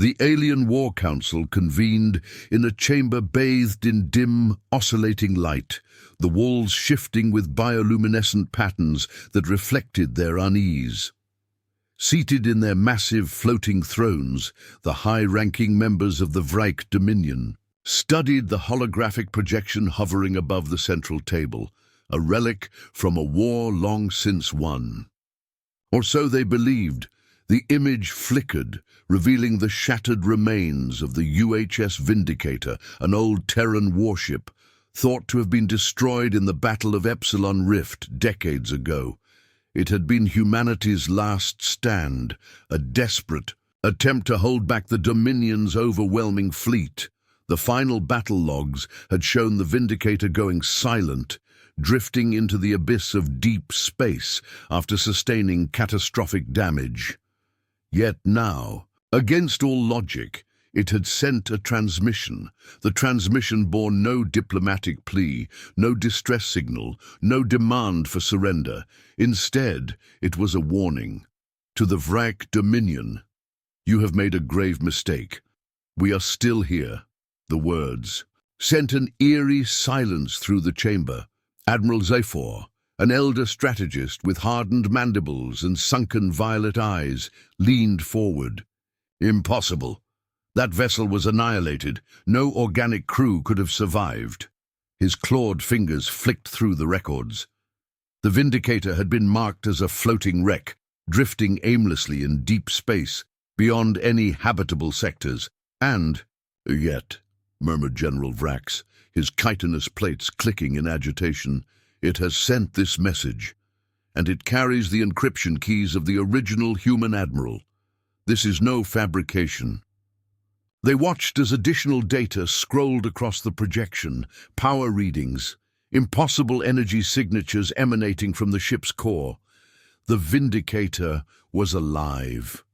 The alien war council convened in a chamber bathed in dim, oscillating light, the walls shifting with bioluminescent patterns that reflected their unease. Seated in their massive floating thrones, the high-ranking members of the Vraek Dominion studied the holographic projection hovering above the central table, a relic from a war long since won. Or so they believed. The image flickered, revealing the shattered remains of the UHS Vindicator, an old Terran warship, thought to have been destroyed in the Battle of Epsilon Rift decades ago. It had been humanity's last stand, a desperate attempt to hold back the Dominion's overwhelming fleet. The final battle logs had shown the Vindicator going silent, drifting into the abyss of deep space after sustaining catastrophic damage. Yet now, against all logic, it had sent a transmission. The transmission bore no diplomatic plea, no distress signal, no demand for surrender. Instead, it was a warning. To the Vraek Dominion, "You have made a grave mistake. We are still here." The words sent an eerie silence through the chamber. Admiral Zafor, an elder strategist with hardened mandibles and sunken violet eyes, leaned forward. "Impossible. That vessel was annihilated. No organic crew could have survived." His clawed fingers flicked through the records. The Vindicator had been marked as a floating wreck, drifting aimlessly in deep space, beyond any habitable sectors. And, "Yet," murmured General Vrax, his chitinous plates clicking in agitation, "it has sent this message, and it carries the encryption keys of the original human admiral. This is no fabrication." They watched as additional data scrolled across the projection, power readings, impossible energy signatures emanating from the ship's core. The Vindicator was alive.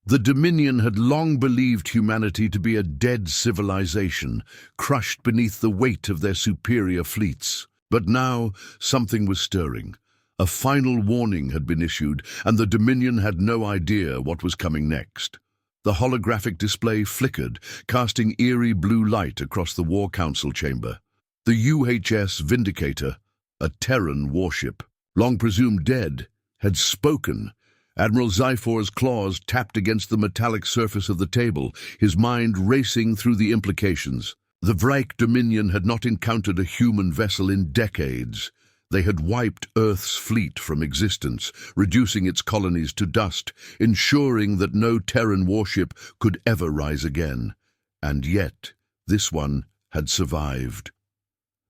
The Dominion had long believed humanity to be a dead civilization, crushed beneath the weight of their superior fleets. But now something was stirring. A final warning had been issued, and the Dominion had no idea what was coming next. The holographic display flickered, casting eerie blue light across the War Council chamber. The UHS Vindicator, a Terran warship, long presumed dead, had spoken. Admiral Zafor's claws tapped against the metallic surface of the table, his mind racing through the implications. The Vraek Dominion had not encountered a human vessel in decades. They had wiped Earth's fleet from existence, reducing its colonies to dust, ensuring that no Terran warship could ever rise again. And yet, this one had survived.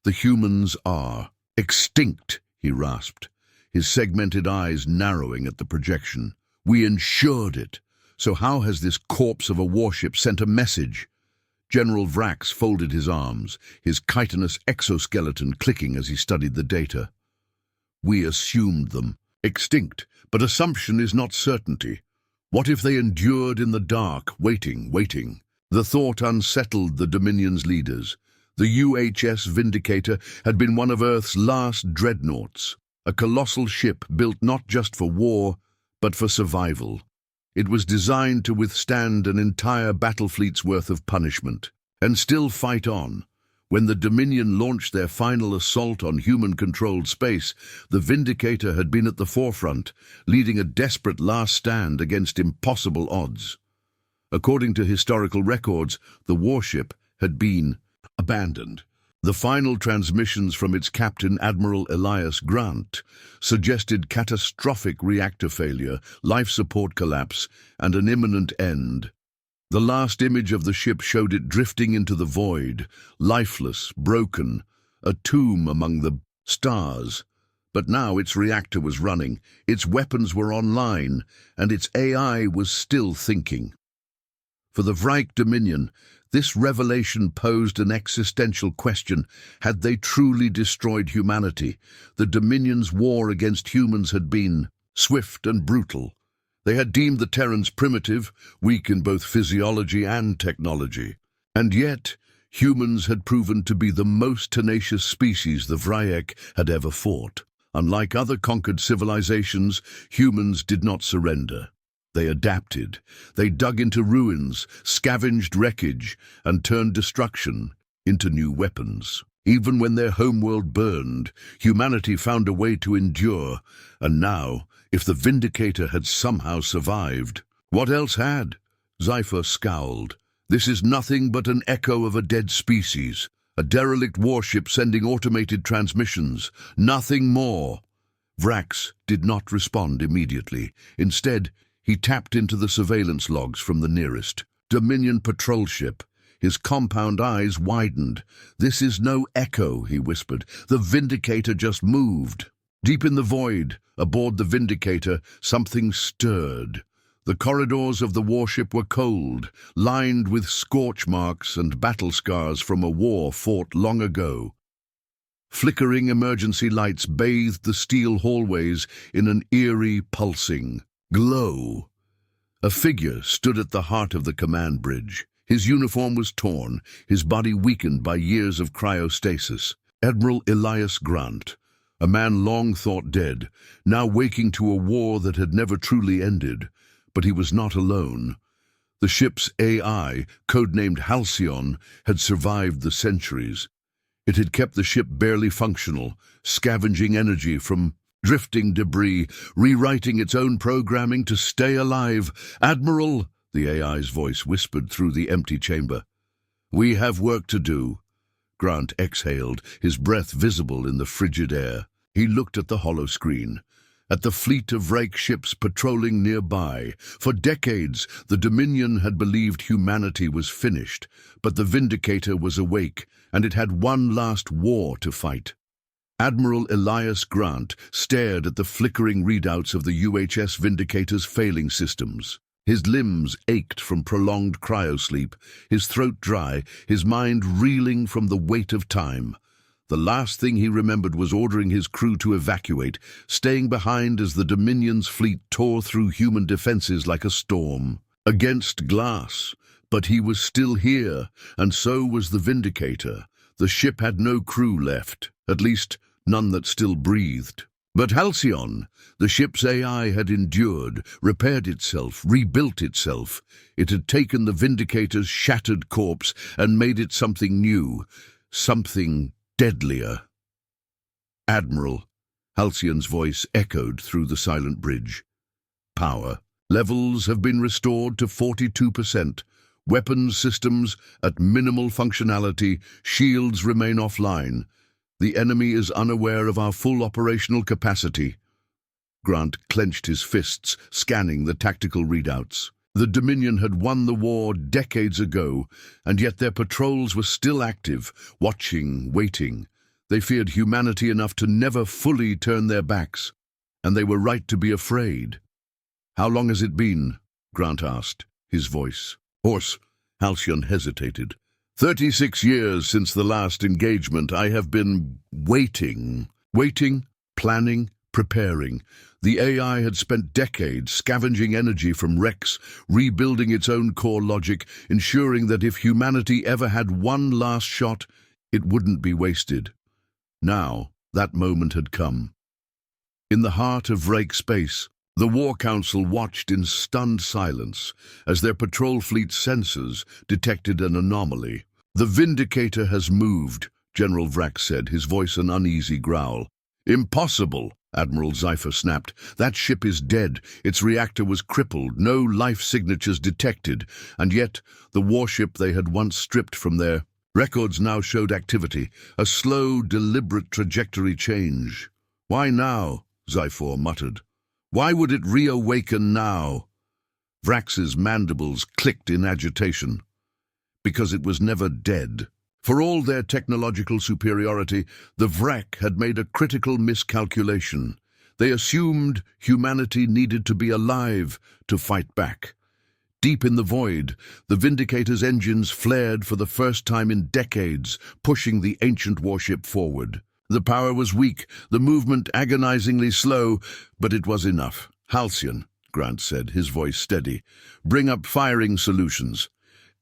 "The humans are extinct," he rasped, his segmented eyes narrowing at the projection. "We ensured it. So how has this corpse of a warship sent a message?" General Vrax folded his arms, his chitinous exoskeleton clicking as he studied the data. "We assumed them. Extinct, but assumption is not certainty. What if they endured in the dark, waiting? The thought unsettled the Dominion's leaders. The UHS Vindicator had been one of Earth's last dreadnoughts, a colossal ship built not just for war, but for survival. It was designed to withstand an entire battle fleet's worth of punishment, and still fight on. When the Dominion launched their final assault on human-controlled space, the Vindicator had been at the forefront, leading a desperate last stand against impossible odds. According to historical records, the warship had been abandoned. The final transmissions from its captain, Admiral Elias Grant, suggested catastrophic reactor failure, life support collapse, and an imminent end. The last image of the ship showed it drifting into the void, lifeless, broken, a tomb among the stars. But now its reactor was running, its weapons were online, and its AI was still thinking. For the Vraek Dominion, this revelation posed an existential question. Had they truly destroyed humanity? The Dominion's war against humans had been swift and brutal. They had deemed the Terrans primitive, weak in both physiology and technology. And yet, humans had proven to be the most tenacious species the Vraek had ever fought. Unlike other conquered civilizations, humans did not surrender. They adapted. They dug into ruins, scavenged wreckage, and turned destruction into new weapons. Even when their homeworld burned, humanity found a way to endure. And now, if the Vindicator had somehow survived, what else had? SciFi scowled. This is nothing but an echo of a dead species, a derelict warship sending automated transmissions, nothing more. Vraek did not respond immediately. Instead, he tapped into the surveillance logs from the nearest Dominion patrol ship. His compound eyes widened. "This is no echo," he whispered. "The Vindicator just moved." Deep in the void, aboard the Vindicator, something stirred. The corridors of the warship were cold, lined with scorch marks and battle scars from a war fought long ago. Flickering emergency lights bathed the steel hallways in an eerie, pulsing glow. A figure stood at the heart of the command bridge. His uniform was torn, his body weakened by years of cryostasis. Admiral Elias, a man long thought dead, now waking to a war that had never truly ended. But he was not alone. The ship's AI, codenamed Halcyon, had survived the centuries. It had kept the ship barely functional, scavenging energy from drifting debris, rewriting its own programming to stay alive. "Admiral," the AI's voice whispered through the empty chamber. "We have work to do." Grant exhaled, his breath visible in the frigid air. He looked at the hollow screen, at the fleet of Vraek ships patrolling nearby. For decades, the Dominion had believed humanity was finished, but the Vindicator was awake, and it had one last war to fight. Admiral Elias stared at the flickering readouts of the UHS Vindicator's failing systems. His limbs ached from prolonged cryosleep, his throat dry, his mind reeling from the weight of time. The last thing he remembered was ordering his crew to evacuate, staying behind as the Dominion's fleet tore through human defenses like a storm. Against glass. But he was still here, and so was the Vindicator. The ship had no crew left, at least none that still breathed. But Halcyon, the ship's AI, had endured, repaired itself, rebuilt itself. It had taken the Vindicator's shattered corpse and made it something new, something deadlier. "Admiral," Halcyon's voice echoed through the silent bridge. "Power levels have been restored to 42%. Weapons systems at minimal functionality, shields remain offline. The enemy is unaware of our full operational capacity." Grant clenched his fists, scanning the tactical readouts. The Dominion had won the war decades ago, and yet their patrols were still active, watching, waiting. They feared humanity enough to never fully turn their backs, and they were right to be afraid. "How long has it been?" Grant asked, his voice hoarse. Halcyon hesitated. 36 years since the last engagement. I have been waiting, planning, preparing. The AI had spent decades scavenging energy from wrecks, rebuilding its own core logic, ensuring that if humanity ever had one last shot, it wouldn't be wasted. Now, that moment had come. In the heart of Vraek space, the War Council watched in stunned silence as their patrol fleet's sensors detected an anomaly. "The Vindicator has moved," General Vraek said, his voice an uneasy growl. "Impossible," Admiral SciFi snapped. "That ship is dead. Its reactor was crippled, no life signatures detected, and yet the warship they had once stripped from their records now showed activity, a slow, deliberate trajectory change." "Why now?" SciFi muttered. "Why would it reawaken now?" Vraek's mandibles clicked in agitation. "Because it was never dead." For all their technological superiority, the Vraek had made a critical miscalculation. They assumed humanity needed to be alive to fight back. Deep in the void, the Vindicator's engines flared for the first time in decades, pushing the ancient warship forward. The power was weak, the movement agonizingly slow, but it was enough. "Halcyon," Grant said, his voice steady, "bring up firing solutions."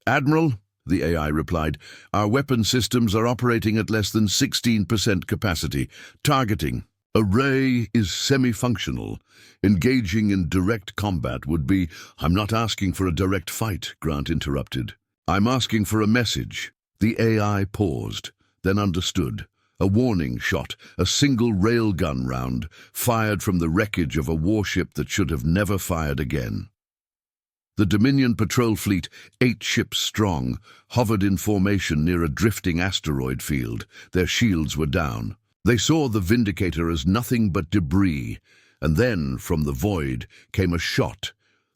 "Admiral," the AI replied, "our weapon systems are operating at less than 16% capacity. Targeting." Array is semi-functional. Engaging in direct combat would be— I'm not asking for a direct fight, Grant interrupted. I'm asking for a message. The AI paused, then understood. A warning shot, a single railgun round, fired from the wreckage of a warship that should have never fired again. The Dominion patrol fleet, 8 ships strong, hovered in formation near a drifting asteroid field. Their shields were down. They saw the Vindicator as nothing but debris, and then, from the void, came a shot.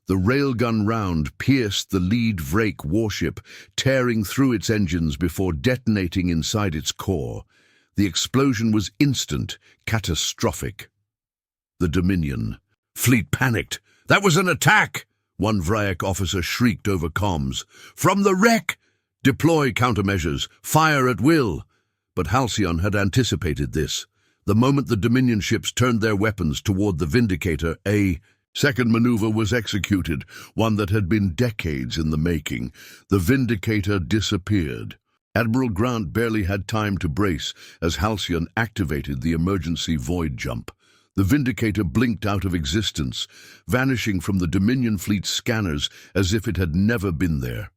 The railgun round pierced the lead Vraek warship, tearing through its engines before detonating inside its core. The explosion was instant, catastrophic. The Dominion fleet panicked. "That was an attack!" One Vraek officer shrieked over comms. "From the wreck! Deploy countermeasures! Fire at will!" But Halcyon had anticipated this. The moment the Dominion ships turned their weapons toward the Vindicator, a second maneuver was executed, one that had been decades in the making. The Vindicator disappeared. Admiral Grant barely had time to brace as Halcyon activated the emergency void jump. The Vindicator blinked out of existence, vanishing from the Dominion fleet's scanners as if it had never been there.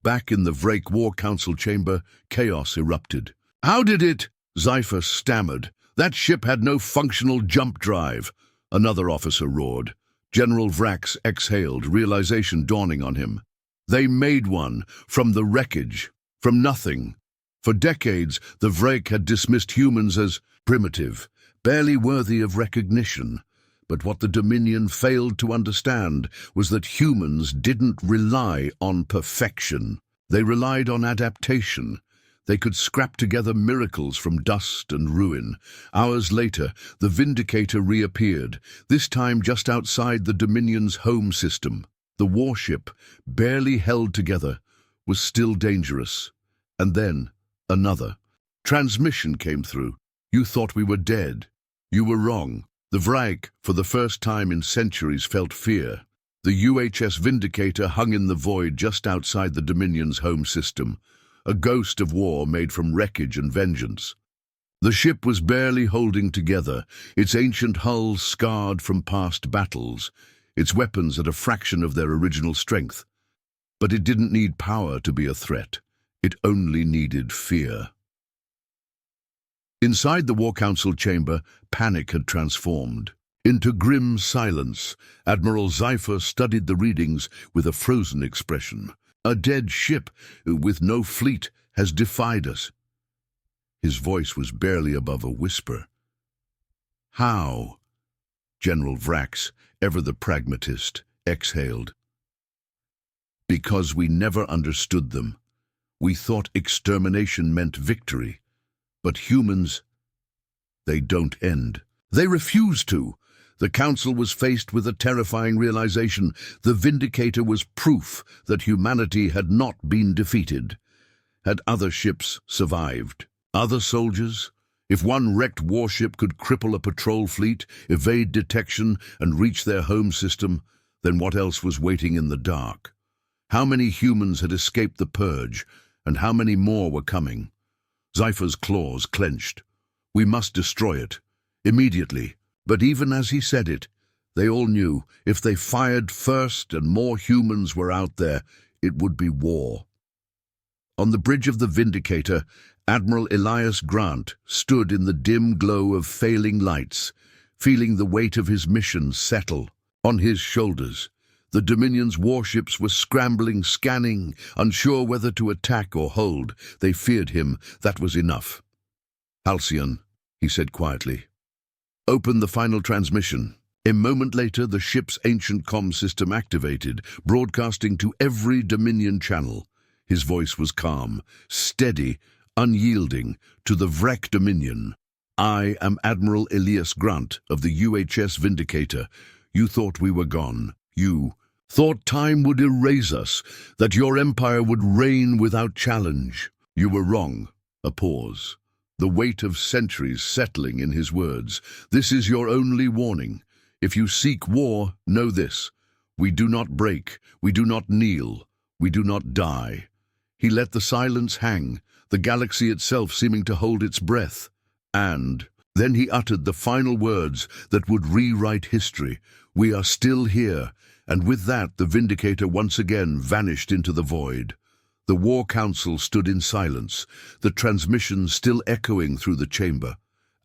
Back in the Vraek War Council chamber, chaos erupted. "How did it?" SciFi stammered. "That ship had no functional jump drive." Another officer roared. General Vraek exhaled, realization dawning on him. They made one, from the wreckage, from nothing. For decades, the Vraek had dismissed humans as primitive, barely worthy of recognition. But what the Dominion failed to understand was that humans didn't rely on perfection. They relied on adaptation. They could scrap together miracles from dust and ruin. Hours later, the Vindicator reappeared, this time just outside the Dominion's home system. The warship, barely held together, was still dangerous. And then, another. Transmission came through. "You thought we were dead. You were wrong." The Vraek, for the first time in centuries, felt fear. The UHS Vindicator hung in the void just outside the Dominion's home system, a ghost of war made from wreckage and vengeance. The ship was barely holding together, its ancient hull scarred from past battles, its weapons at a fraction of their original strength. But it didn't need power to be a threat. It only needed fear. Inside the War Council chamber, panic had transformed. Into grim silence, Admiral SciFi studied the readings with a frozen expression. "A dead ship with no fleet has defied us." His voice was barely above a whisper. "How?" General Vraek, ever the pragmatist, exhaled. "Because we never understood them. We thought extermination meant victory. But humans, they don't end. They refuse to." The Council was faced with a terrifying realization. The Vindicator was proof that humanity had not been defeated. Had other ships survived? Other soldiers? If one wrecked warship could cripple a patrol fleet, evade detection, and reach their home system, then what else was waiting in the dark? How many humans had escaped the purge, and how many more were coming? SciFi's claws clenched. "We must destroy it. Immediately." But even as he said it, they all knew if they fired first and more humans were out there, it would be war. On the bridge of the Vindicator, Admiral Elias Grant stood in the dim glow of failing lights, feeling the weight of his mission settle on his shoulders. The Dominion's warships were scrambling, scanning, unsure whether to attack or hold. They feared him. That was enough. "Halcyon," he said quietly, "open the final transmission." A moment later, the ship's ancient comm system activated, broadcasting to every Dominion channel. His voice was calm, steady, unyielding, to the Vraek Dominion. "I am Admiral Elias Grant of the UHS Vindicator. You thought we were gone. You thought time would erase us, that your empire would reign without challenge. You were wrong." A pause. The weight of centuries settling in his words. "This is your only warning. If you seek war, know this. We do not break, we do not kneel, we do not die." He let the silence hang, the galaxy itself seeming to hold its breath. "And Then he uttered the final words that would rewrite history. "We are still here." And with that, the Vindicator once again vanished into the void. The War Council stood in silence, the transmission still echoing through the chamber.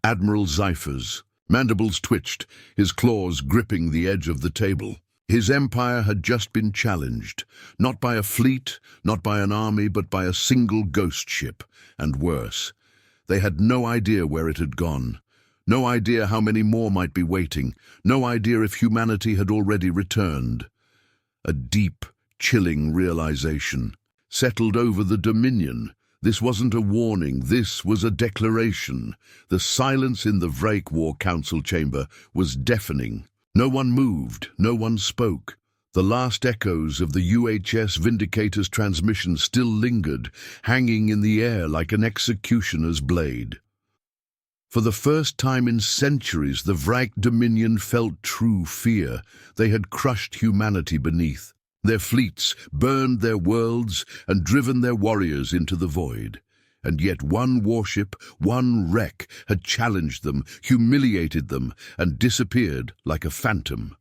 Admiral Sci-Fi's mandibles twitched, his claws gripping the edge of the table. His empire had just been challenged, not by a fleet, not by an army, but by a single ghost ship, and worse. They had no idea where it had gone, no idea how many more might be waiting, no idea if humanity had already returned. A deep, chilling realization settled over the Dominion. This wasn't a warning, this was a declaration. The silence in the Vraek War Council chamber was deafening. No one moved, no one spoke. The last echoes of the UHS Vindicator's transmission still lingered, hanging in the air like an executioner's blade. For the first time in centuries, the Vraek Dominion felt true fear. They had crushed humanity beneath. Their fleets burned their worlds and driven their warriors into the void. And yet one warship, one wreck, had challenged them, humiliated them, and disappeared like a phantom.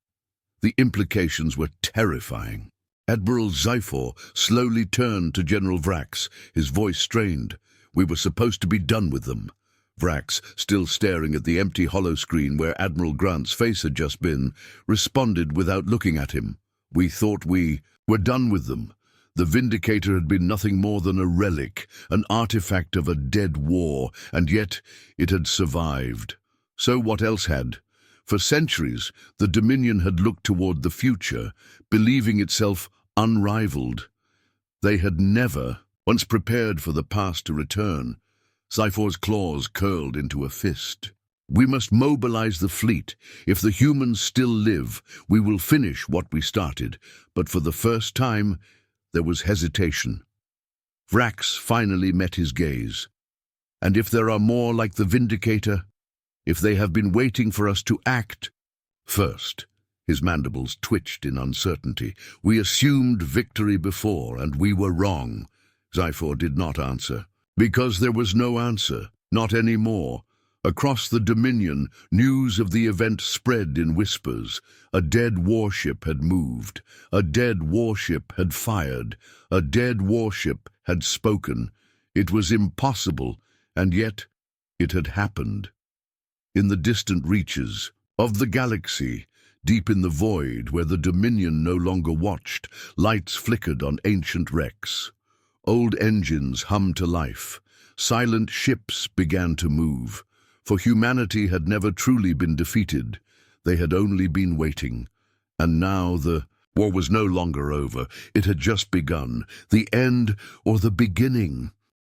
The implications were terrifying. Admiral Sci-Fi slowly turned to General Vraek, his voice strained. "We were supposed to be done with them." Vraek, still staring at the empty holoscreen where Admiral Grant's face had just been, responded without looking at him. "We thought we were done with them. The Vindicator had been nothing more than a relic, an artifact of a dead war, and yet it had survived. So what else had? For centuries, the Dominion had looked toward the future, believing itself unrivaled. They had never once prepared for the past to return." Sci-Fi's claws curled into a fist. "We must mobilize the fleet. If the humans still live, we will finish what we started." But for the first time, there was hesitation. Vraek finally met his gaze. "And if there are more like the Vindicator? If they have been waiting for us to act?" "First," his mandibles twitched in uncertainty, "we assumed victory before, and we were wrong." Sci-Fi did not answer. Because there was no answer, not anymore. Across the Dominion, news of the event spread in whispers. A dead warship had moved. A dead warship had fired. A dead warship had spoken. It was impossible, and yet it had happened. In the distant reaches of the galaxy, deep in the void where the Dominion no longer watched, lights flickered on ancient wrecks. Old engines hummed to life. Silent ships began to move. For humanity had never truly been defeated. They had only been waiting. And now the war was no longer over. It had just begun. The end or the beginning.